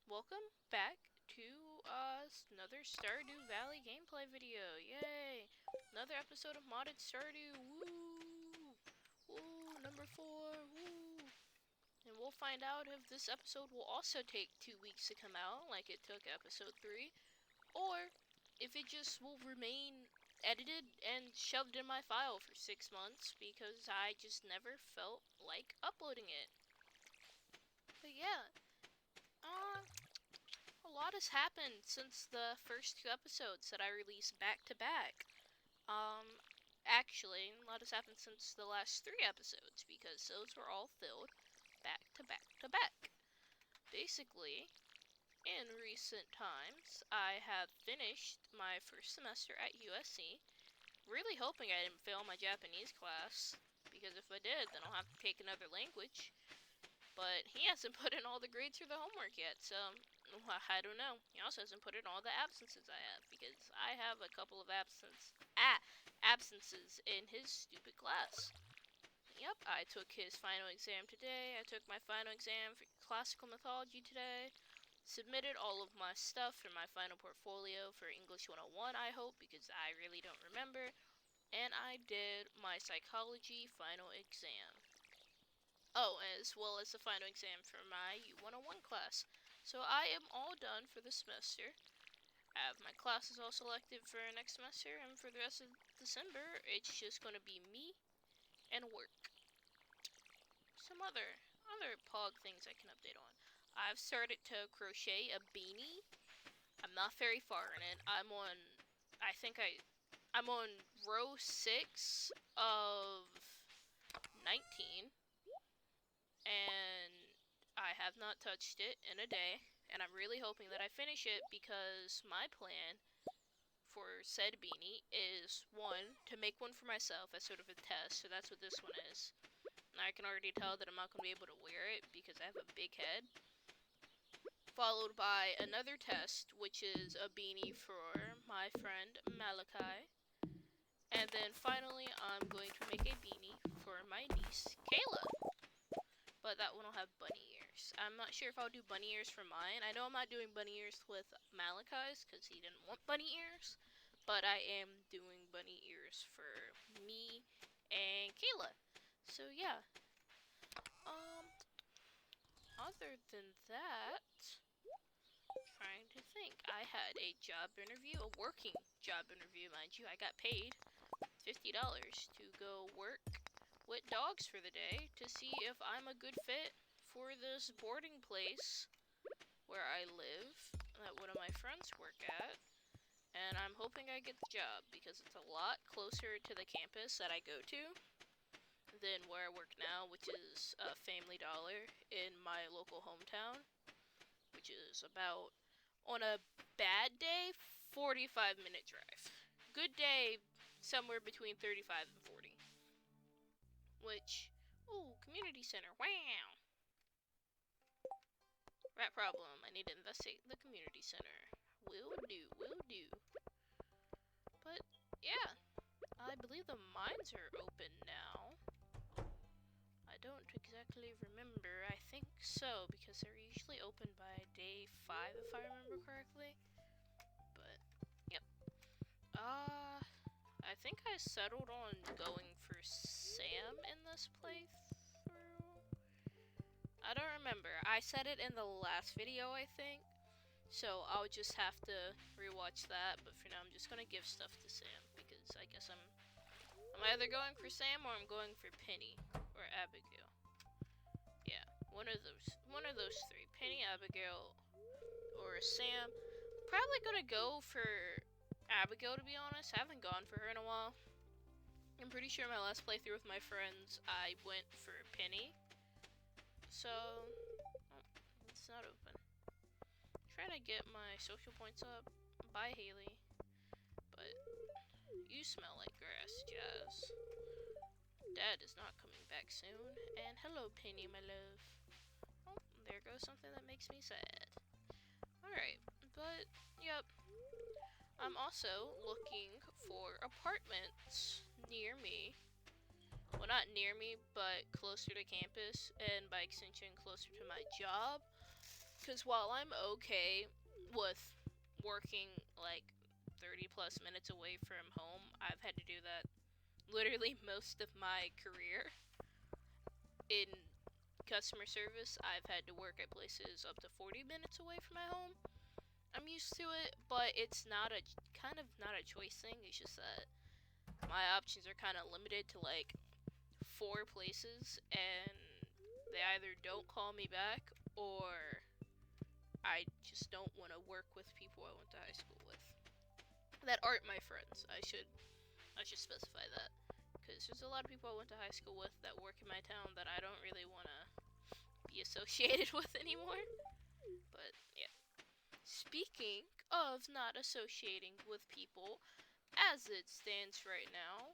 welcome back to another Stardew Valley gameplay video. Yay! Another episode of modded Stardew. Woo! Woo! Number 4. Woo! And we'll find out if this episode will also take 2 weeks to come out, like it took episode 3, or if it just will remain edited and shoved in my file for 6 months because I just never felt like uploading it. But yeah, a lot has happened since the first 2 episodes that I released back to back. Actually, a lot has happened since the last 3 episodes because those were all filled back to back to back. Basically, in recent times, I have finished my first semester at USC, really hoping I didn't fail my Japanese class, because if I did, then I'll have to take another language. But he hasn't put in all the grades for the homework yet, so I don't know. He also hasn't put in all the absences I have, because I have a couple of absences in his stupid class. Yep, I took his final exam today. I took my final exam for classical mythology today. Submitted all of my stuff for my final portfolio for English 101, I hope, because I really don't remember. And I did my psychology final exam. Oh, as well as the final exam for my U101 class. So I am all done for the semester. I have my classes all selected for next semester, and for the rest of December, it's just going to be me and work. Some other pog things I can update on. I've started to crochet a beanie. I'm not very far in it. I'm on row 6 of 19. And I have not touched it in a day, and I'm really hoping that I finish it because my plan for said beanie is, one, to make one for myself as sort of a test, so that's what this one is. And I can already tell that I'm not going to be able to wear it because I have a big head. Followed by another test, which is a beanie for my friend Malachi. And then finally, I'm going to make a beanie for my niece, Kayla. But that one will have bunny ears. I'm not sure if I'll do bunny ears for mine. I know I'm not doing bunny ears with Malachi's because he didn't want bunny ears. But I am doing bunny ears for me and Kayla. So yeah. Other than that, trying to think. I had a job interview, a working job interview, mind you. I got paid $50 to go work with dogs for the day to see if I'm a good fit for this boarding place where I live that one of my friends work at. And I'm hoping I get the job because it's a lot closer to the campus that I go to than where I work now, which is Family Dollar in my local hometown, which is about, on a bad day, 45-minute drive. Good day, somewhere between 35 and 40. Which, ooh, community center, wow! Rat problem, I need to investigate the community center. Will do, will do. But, yeah, I believe the mines are open now. I don't exactly remember, I think so, because they're usually open by day 5 if I remember correctly. But, yep. I think I settled on going for Sam in this playthrough. I don't remember. I said it in the last video, I think. So I'll just have to rewatch that. But for now, I'm just gonna give stuff to Sam because I guess I'm either going for Sam or I'm going for Penny or Abigail. Yeah, one of those three: Penny, Abigail, or Sam. Probably gonna go for Abigail, to be honest. I haven't gone for her in a while. I'm pretty sure my last playthrough with my friends, I went for Penny. So, oh, it's not open. Trying to get my social points up. Bye, Heyyy. But you smell like grass, Jazz. Dad is not coming back soon. And hello, Penny, my love. Oh, there goes something that makes me sad. Alright, but, yep. I'm also looking for apartments near me. Well, not near me, but closer to campus, and by extension, closer to my job. Because while I'm okay with working like 30 plus minutes away from home, I've had to do that literally most of my career in customer service. I've had to work at places up to 40 minutes away from my home. I'm used to it, but it's not a choice thing. It's just that my options are kind of limited to like 4 places, and they either don't call me back or I just don't want to work with people I went to high school with that aren't my friends. I should specify that, because there's a lot of people I went to high school with that work in my town that I don't really want to be associated with anymore. But yeah. Speaking of not associating with people, as it stands right now,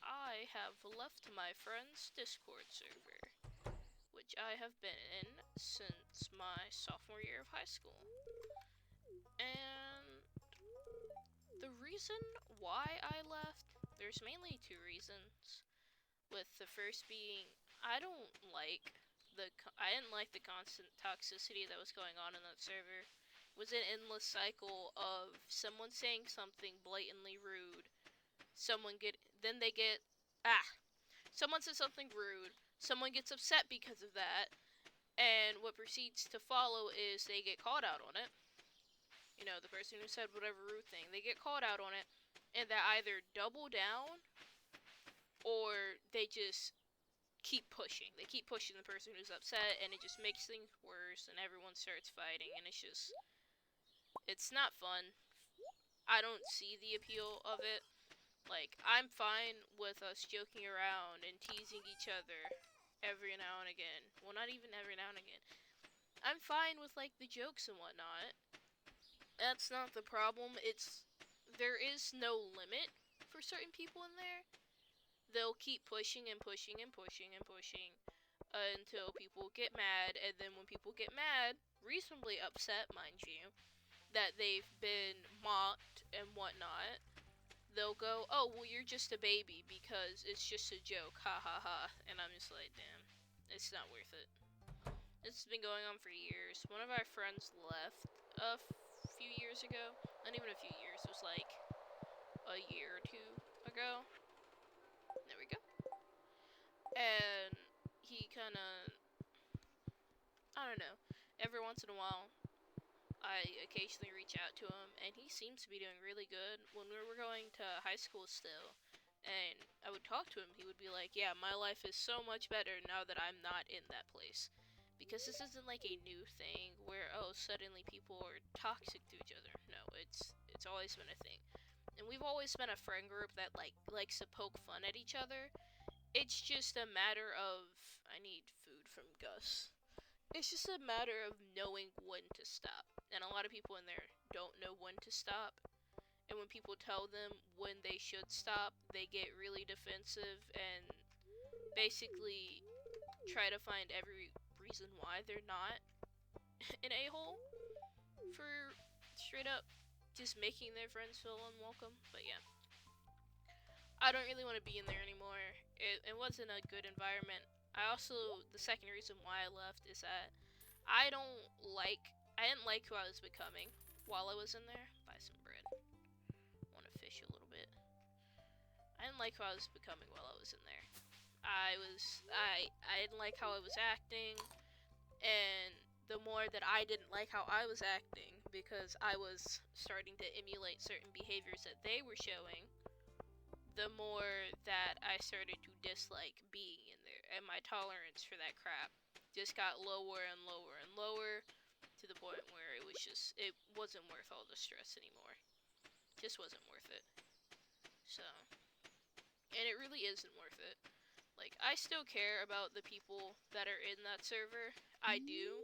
I have left my friend's Discord server, which I have been in since my sophomore year of high school. And the reason why I left, there's mainly 2 reasons. With the first being, I didn't like the constant toxicity that was going on in that server. It was an endless cycle of someone saying something blatantly rude. Someone says something rude. Someone gets upset because of that, and what proceeds to follow is they get called out on it. You know, the person who said whatever rude thing, they get called out on it, and they either double down or they just keep pushing. They keep pushing the person who's upset, and it just makes things worse, and everyone starts fighting, and it's not fun. I don't see the appeal of it. Like, I'm fine with us joking around and teasing each other every now and again. Well, not even every now and again. I'm fine with, like, the jokes and whatnot. That's not the problem. There is no limit for certain people in there. They'll keep pushing and pushing and pushing and pushing until people get mad, and then when people get mad, reasonably upset, mind you, that they've been mocked and whatnot, they'll go, oh, well, you're just a baby because it's just a joke, ha ha ha, and I'm just like, damn, it's not worth it. This has been going on for years. One of our friends left a few years ago, not even a few years, it was like a year or 2 ago. There we go. And he kinda, I don't know, every once in a while, I occasionally reach out to him, and he seems to be doing really good. When we were going to high school still, and I would talk to him, he would be like, yeah, my life is so much better now that I'm not in that place. Because this isn't like a new thing where, oh, suddenly people are toxic to each other. No, it's always been a thing. And we've always been a friend group that likes to poke fun at each other. It's just a matter of, I need food from Gus. It's just a matter of knowing when to stop. And a lot of people in there don't know when to stop. And when people tell them when they should stop, they get really defensive and basically try to find every reason why they're not an a-hole for straight up just making their friends feel unwelcome. But yeah, I don't really want to be in there anymore. It wasn't a good environment. The second reason why I left is that I didn't like who I was becoming while I was in there. Buy some bread. Want to fish a little bit. I didn't like who I was becoming while I was in there. I didn't like how I was acting, and the more that I didn't like how I was acting, because I was starting to emulate certain behaviors that they were showing, the more that I started to dislike being in there, and my tolerance for that crap just got lower and lower and lower, to the point where it wasn't worth all the stress anymore. Just wasn't worth it. So, and it really isn't worth it. Like, I still care about the people that are in that server. I do,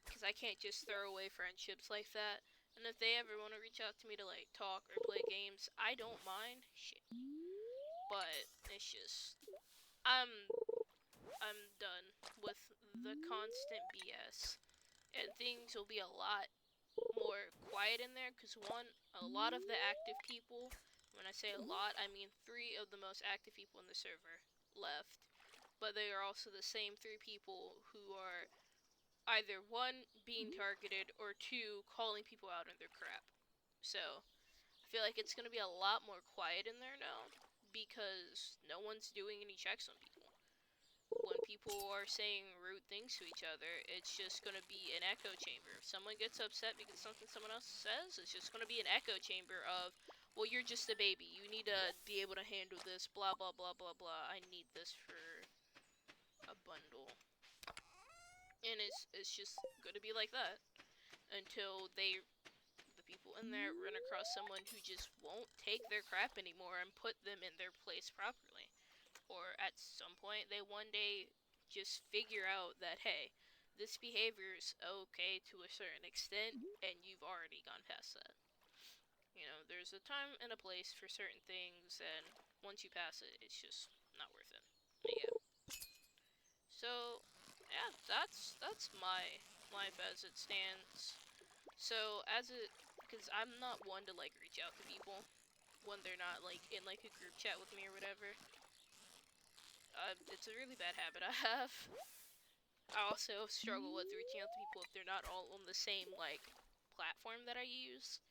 because I can't just throw away friendships like that. And if they ever want to reach out to me to, like, talk or play games, I don't mind. Shit. But it's just, I'm done with the constant BS. And things will be a lot more quiet in there, because one, a lot of the active people, when I say a lot, I mean 3 of the most active people in the server left. But they are also the same 3 people who are either one, being targeted, or two, calling people out on their crap. So, I feel like it's gonna be a lot more quiet in there now, because no one's doing any checks on people. When people are saying rude things to each other, it's just gonna be an echo chamber. If someone gets upset because something someone else says, it's just gonna be an echo chamber of, well, you're just a baby, you need to be able to handle this, blah blah blah blah blah, I need this for a bundle. And it's just gonna be like that until the people in there run across someone who just won't take their crap anymore and put them in their place properly. Or at some point they one day just figure out that, hey, this behavior's okay to a certain extent and you've already gone past that. You know, there's a time and a place for certain things, and once you pass it, it's just not worth it. But yeah. So, yeah, that's my life as it stands. So, because I'm not one to, like, reach out to people when they're not, like, in, like, a group chat with me or whatever. It's a really bad habit I have. I also struggle with reaching out to people if they're not all on the same, like, platform that I use.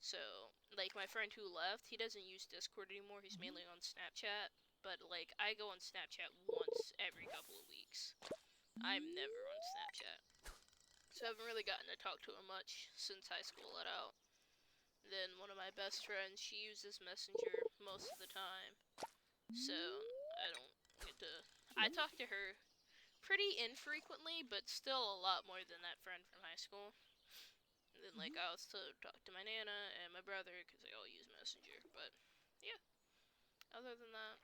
So, like, my friend who left, he doesn't use Discord anymore, he's mainly on Snapchat. But, like, I go on Snapchat once every couple of weeks. I'm never on Snapchat. So I haven't really gotten to talk to him much since high school let out. Then one of my best friends, she uses Messenger most of the time. So I don't get to... I talk to her pretty infrequently, but still a lot more than that friend from high school. And then, like, I also talk to my Nana and my brother, because they all use Messenger. But, yeah. Other than that,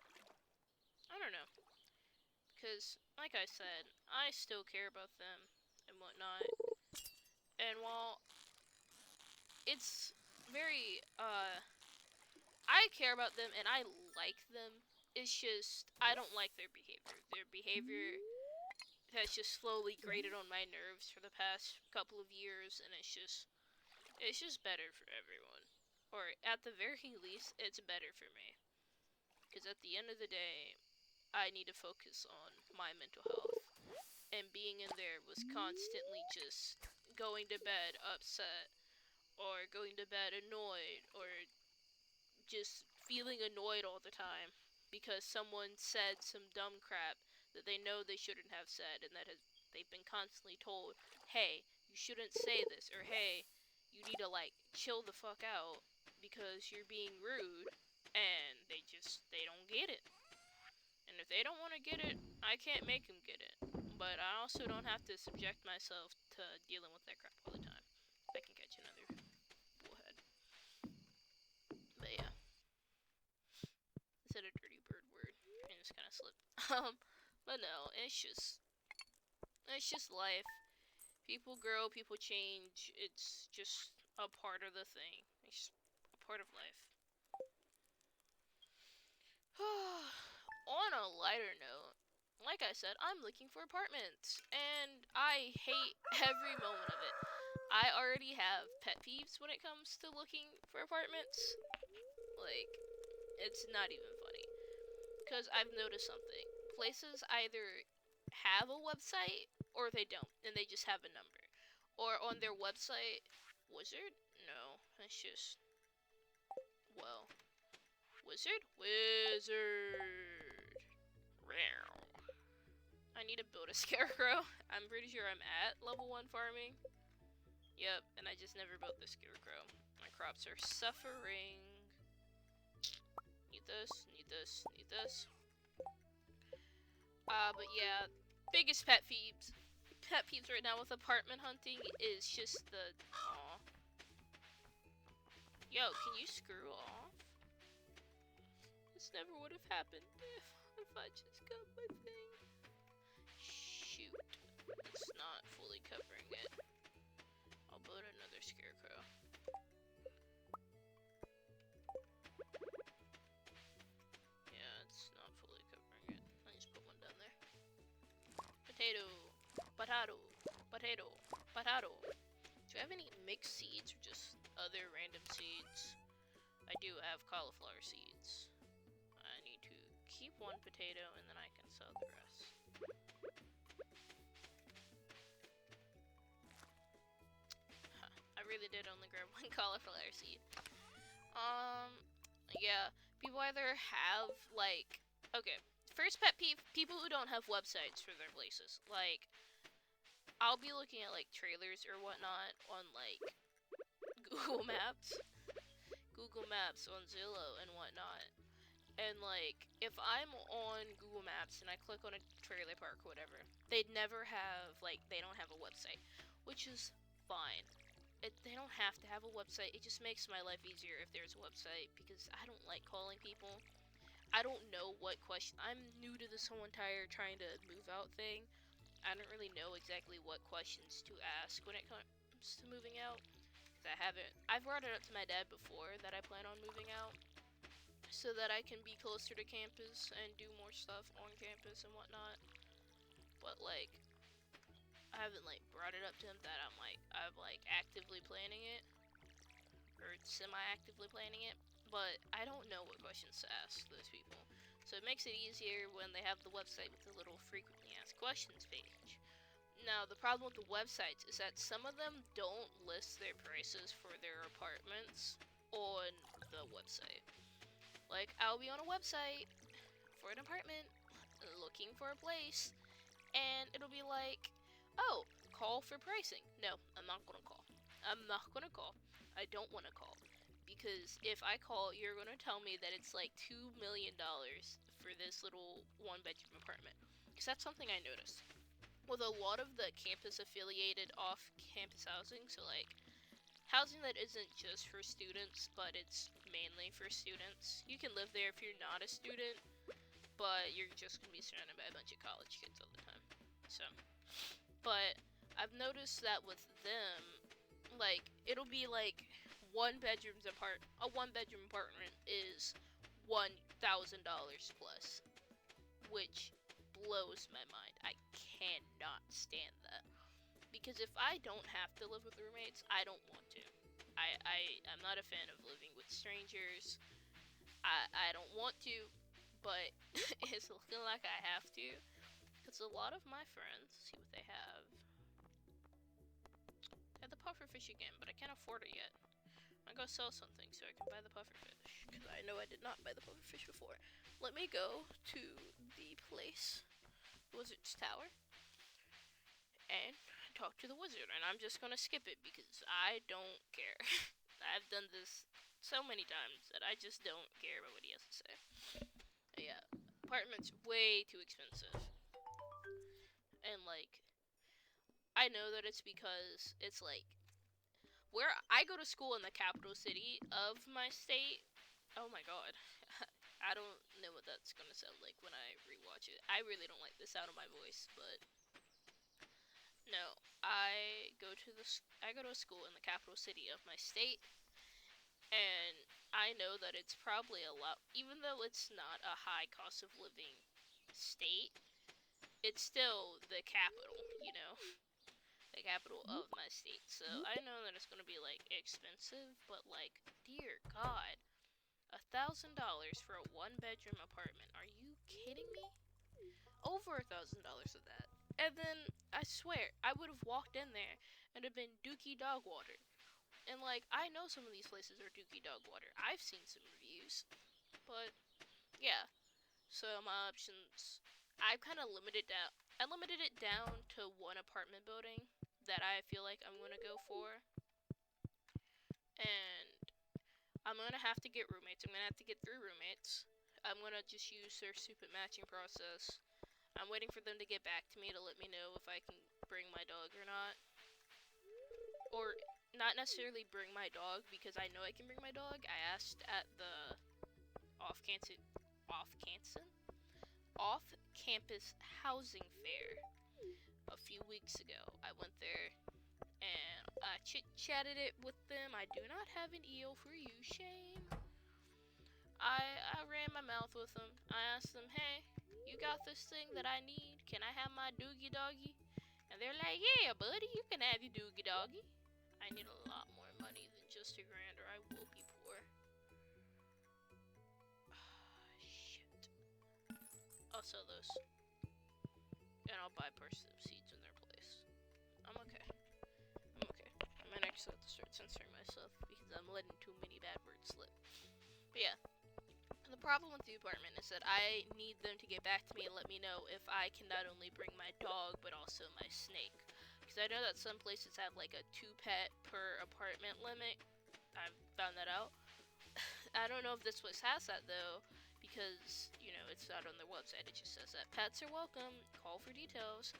I don't know. Because, like I said, I still care about them and whatnot. And while it's very, I care about them and I like them, it's just, I don't like their behavior. Their behavior has just slowly grated on my nerves for the past couple of years, and it's just better for everyone. Or, at the very least, it's better for me. Because at the end of the day, I need to focus on my mental health. And being in there was constantly just going to bed upset, or going to bed annoyed, or just feeling annoyed all the time because someone said some dumb crap that they know they shouldn't have said, and they've been constantly told, hey, you shouldn't say this, or hey, you need to, like, chill the fuck out because you're being rude, and they don't get it. And if they don't want to get it, I can't make them get it. But I also don't have to subject myself to dealing with that crap all the time. I can catch another bullhead. But yeah. I said a dirty bird word and just kind of slipped. But no, it's just life. People grow, people change. It's just a part of the thing. It's just a part of life. On a lighter note, like I said, I'm looking for apartments, and I hate every moment of it. I already have pet peeves when it comes to looking for apartments. Like, it's not even funny. Because I've noticed something. Places either have a website or they don't, and they just have a number. Or on their website, wizard? No, it's just, well, wizard? Wizard! I need to build a scarecrow. I'm pretty sure I'm at level 1 farming. Yep, and I just never built the scarecrow. My crops are suffering. Need this, need this, need this. But yeah, biggest pet peeves right now with apartment hunting is just the, aw. Yo, can you screw off? This never would have happened if I just got my thing. Shoot, it's not fully covering it. I'll build another scarecrow. Yeah, it's not fully covering it. I just put one down there. Potato, potato, potato, potato. Do I have any mixed seeds or just other random seeds? I do have cauliflower seeds. I need to keep one potato and then I can sell the rest. really did only grab one cauliflower seed. Yeah, people either have, like, okay, first pet peeve, people who don't have websites for their places. Like, I'll be looking at, like, trailers or whatnot on, like, Google Maps on Zillow and whatnot. And, like, if I'm on Google Maps and I click on a trailer park or whatever, they'd never have, like, they don't have a website, which is fine. They don't have to have a website. It just makes my life easier if there's a website, because I don't like calling people. I don't know what question. I'm new to this whole entire trying to move out thing. I don't really know exactly what questions to ask when it comes to moving out. I've brought it up to my dad before that I plan on moving out, so that I can be closer to campus and do more stuff on campus and whatnot. But, like, I haven't, like, brought it up to him that I'm actively planning it, or semi-actively planning it, but I don't know what questions to ask those people. So it makes it easier when they have the website with the little frequently asked questions page. Now, the problem with the websites is that some of them don't list their prices for their apartments on the website. Like, I'll be on a website for an apartment, looking for a place, and it'll be like, oh, call for pricing. No, I'm not gonna call. I don't want to call. Because if I call, you're gonna tell me that it's like $2 million for this little one-bedroom apartment. Because that's something I noticed. With a lot of the campus-affiliated off-campus housing, so like, housing that isn't just for students, but it's mainly for students. You can live there if you're not a student, but you're just gonna be surrounded by a bunch of college kids all the time. So, but I've noticed that with them, like, it'll be like a one-bedroom apartment is $1,000 plus, which blows my mind. I cannot stand that. Because if I don't have to live with roommates, I don't want to. I'm not a fan of living with strangers. I don't want to, but it's looking like I have to. Because a lot of my friends, see what they have. They have the pufferfish again, but I can't afford it yet. I'm gonna go sell something so I can buy the pufferfish. Because I know I did not buy the pufferfish before. Let me go to the place, Wizard's Tower, and talk to the wizard. And I'm just gonna skip it because I don't care. I've done this so many times that I just don't care about what he has to say. Yeah, apartment's way too expensive. And, like, I know that it's because it's, like, where I go to school in the capital city of my state. Oh my god. I don't know what that's gonna sound like when I rewatch it. I really don't like the sound of my voice, but no. I go to a school in the capital city of my state, and I know that it's probably a lot, even though it's not a high cost of living state, it's still the capital, you know? The capital of my state. So I know that it's gonna be, like, expensive, but, like, dear god, $1,000 for a one-bedroom apartment. Are you kidding me? Over $1,000 of that. And then, I swear, I would have walked in there and it had been dookie dog water. And, like, I know some of these places are dookie dog water. I've seen some reviews. But, yeah. So, my options, I've kind of limited it down to one apartment building that I feel like I'm gonna go for. And I'm gonna have to get roommates. I'm gonna have to get 3 roommates. I'm gonna just use their stupid matching process. I'm waiting for them to get back to me to let me know if I can bring my dog or not. Or not necessarily bring my dog, because I know I can bring my dog. I asked at the off-campus housing fair a few weeks ago. I went there and I chit-chatted it with them. I do not have an eel for you, shame. I ran my mouth with them. I asked them, hey, you got this thing that I need? Can I have my doogie doggy? And they're like, yeah, buddy, you can have your doogie doggy. I need a lot more money than just $1,000 or I will be poor. Shit. I'll sell those. And I'll buy parsley seeds in their place. I'm okay. I'm okay. My next so I have to start censoring myself because I'm letting too many bad words slip. But yeah. And the problem with the apartment is that I need them to get back to me and let me know if I can not only bring my dog, but also my snake. Because I know that some places have like a 2-pet per apartment limit. I found that out. I don't know if this place has that though, because, you know, it's not on their website. It just says that pets are welcome, call for details.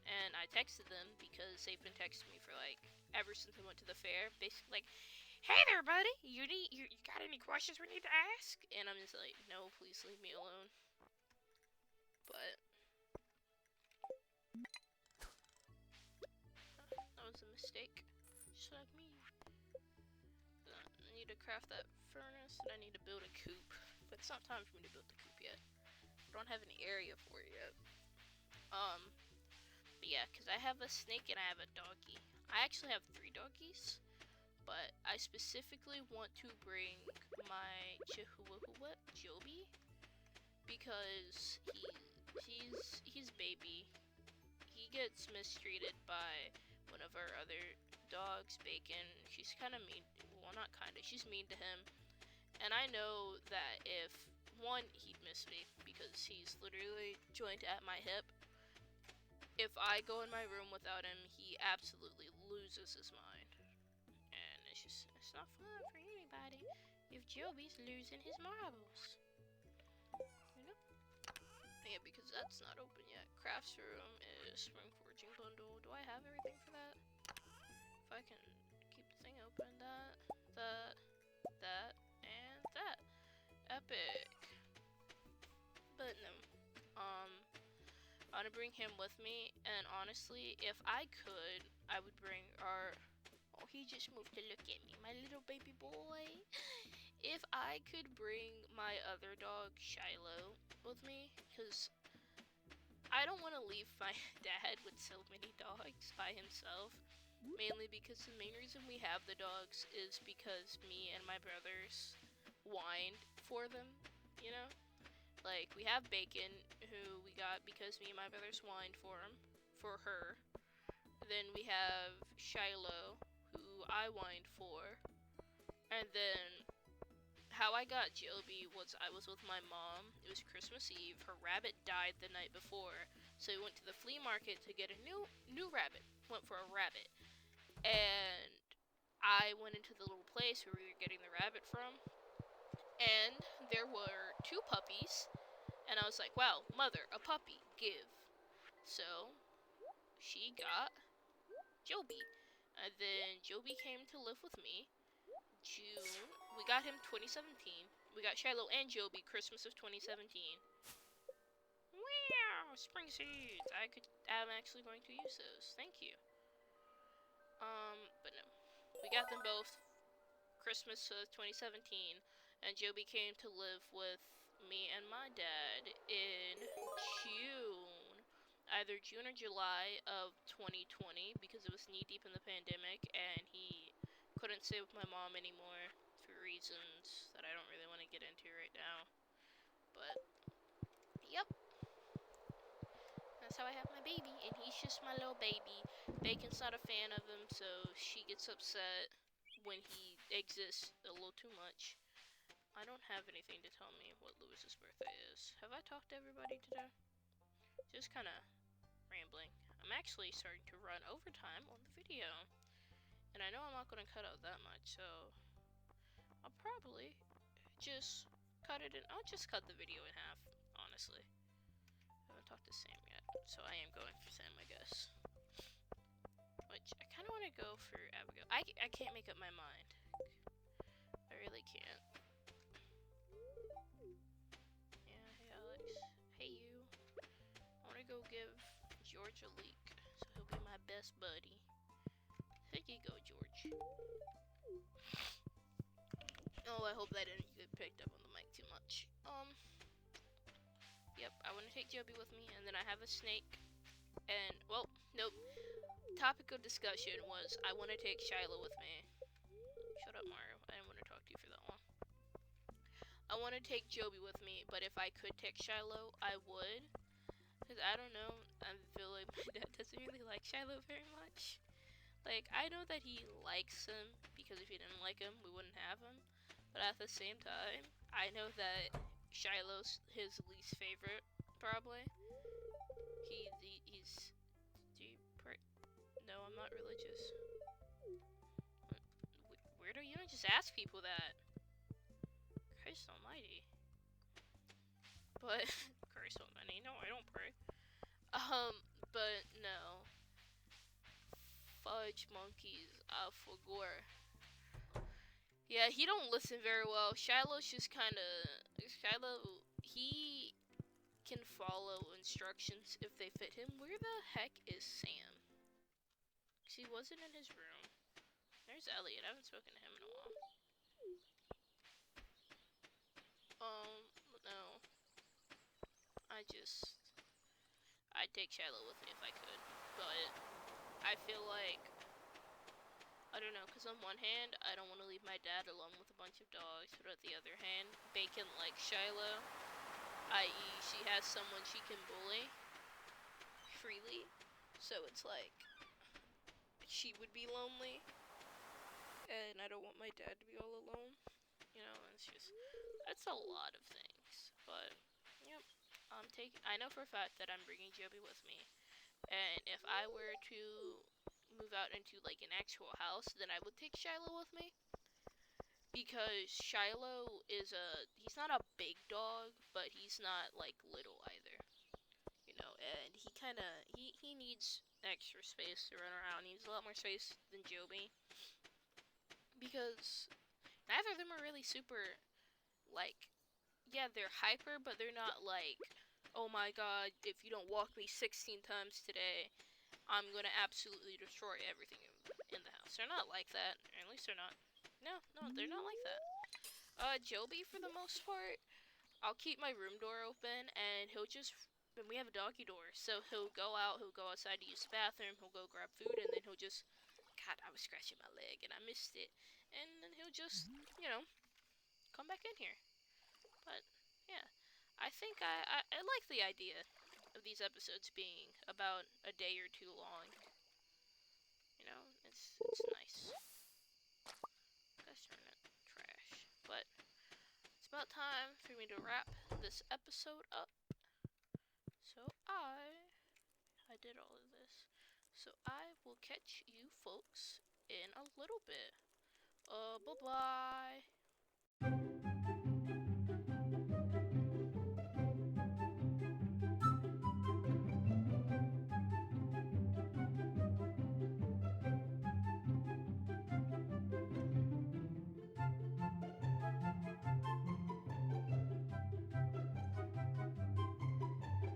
And I texted them because they've been texting me for like ever since I went to the fair. Basically like, hey there, buddy, you got any questions we need to ask? And I'm just like, no, please leave me alone. But that was a mistake, just like me. I need to craft that furnace, and I need to build a coop. But it's not time for me to build the coop yet. I don't have any area for it yet. But yeah, because I have a snake and I have a doggy. I actually have 3 doggies, but I specifically want to bring my Chihuahua, Joby, because he's baby. He gets mistreated by one of our other dogs, Bacon. She's kind of mean. Well, not kind of. She's mean to him. And I know that if, one, he'd miss me because he's literally joined at my hip. If I go in my room without him, he absolutely loses his mind. And it's not fun for anybody if Joby's losing his marbles. You know? Yeah, because that's not open yet. Crafts room is spring foraging bundle. Do I have everything for that? If I can keep the thing open, that, and that. Epic. But no. I want to bring him with me, and honestly, if I could, I would bring our... Oh, he just moved to look at me, my little baby boy. If I could bring my other dog, Shiloh, with me, because I don't want to leave my dad with so many dogs by himself. Mainly because the main reason we have the dogs is because me and my brothers whined for them, you know? Like, we have Bacon, who we got because me and my brothers whined for her. Then we have Shiloh, who I whined for. And then, how I got Joby was I was with my mom. It was Christmas Eve. Her rabbit died the night before. So we went to the flea market to get a new rabbit. Went for a rabbit. And I went into the little place where we were getting the rabbit from. And there were 2 puppies. And I was like, wow, mother, a puppy, give. So, she got Joby. And then Joby came to live with me. June, we got him 2017. We got Shiloh and Joby Christmas of 2017. Wow, spring seeds. I'm actually going to use those. Thank you. But no. We got them both Christmas of 2017. And Joby came to live with me and my dad in June, either June or July of 2020, because it was knee deep in the pandemic and he couldn't stay with my mom anymore for reasons that I don't really want to get into right now. But yep, that's how I have my baby, and he's just my little baby. Bacon's not a fan of him, so she gets upset when he exists a little too much. I don't have anything to tell me what Lewis's birthday is. Have I talked to everybody today? Just kind of rambling. I'm actually starting to run overtime on the video. And I know I'm not going to cut out that much, so I'll probably just cut it in. I'll just cut the video in half, honestly. I haven't talked to Sam yet, so I am going for Sam, I guess. Which, I kind of want to go for Abigail. I can't make up my mind. I really can't. Hey you. I want to go give George a leak, so he'll be my best buddy. Here you go, George. Oh, I hope that didn't get picked up on the mic too much. Yep, I want to take Joby with me, and then I have a snake. And, well, nope. Topic of discussion was I want to take Shiloh with me. Shut up, Mario. I didn't want to talk to you for that long. I want to take Joby with me, but if I could take Shiloh, I would. Because I don't know, I feel like my dad doesn't really like Shiloh very much. Like, I know that he likes him, because if he didn't like him, we wouldn't have him. But at the same time, I know that Shiloh's his least favorite, probably. He's... Do you pray? No, I'm not religious. Weirdo, you don't just ask people that. Christ almighty. But, Christ almighty, no, I don't pray. But no. Fudge monkeys, for Yeah, he don't listen very well. Shiloh's just Shiloh, he can follow instructions if they fit him. Where the heck is Sam? Because he wasn't in his room. There's Elliot. I haven't spoken to him in a while. No. I'd take Shiloh with me if I could. But I feel like, I don't know, because on one hand, I don't want to leave my dad alone with a bunch of dogs. But on the other hand, Bacon likes Shiloh. I.e., she has someone she can bully freely. So it's like, she would be lonely. And I don't want my dad to be all alone. You know, it's just, that's a lot of things. But, yep. I know for a fact that I'm bringing Joby with me. And if I were to move out into, like, an actual house, then I would take Shiloh with me. Because Shiloh is he's not a big dog, but he's not, like, little either. You know, and he needs extra space to run around. He needs a lot more space than Joby. Because neither of them are really super, like, yeah, they're hyper, but they're not like, oh my god, if you don't walk me 16 times today, I'm gonna absolutely destroy everything in the house. They're not like that, or at least they're not. No, they're not like that. Joby, for the most part, I'll keep my room door open, and and we have a doggy door, so he'll go outside to use the bathroom, he'll go grab food, and then he'll just, God, I was scratching my leg, and I missed it, and then he'll just, you know, come back in here. But, yeah, I think I like the idea of these episodes being about a day or two long. You know, it's nice. Guys, turn it trash. But it's about time for me to wrap this episode up. So I did all of this. So I will catch you folks in a little bit. Bye-bye.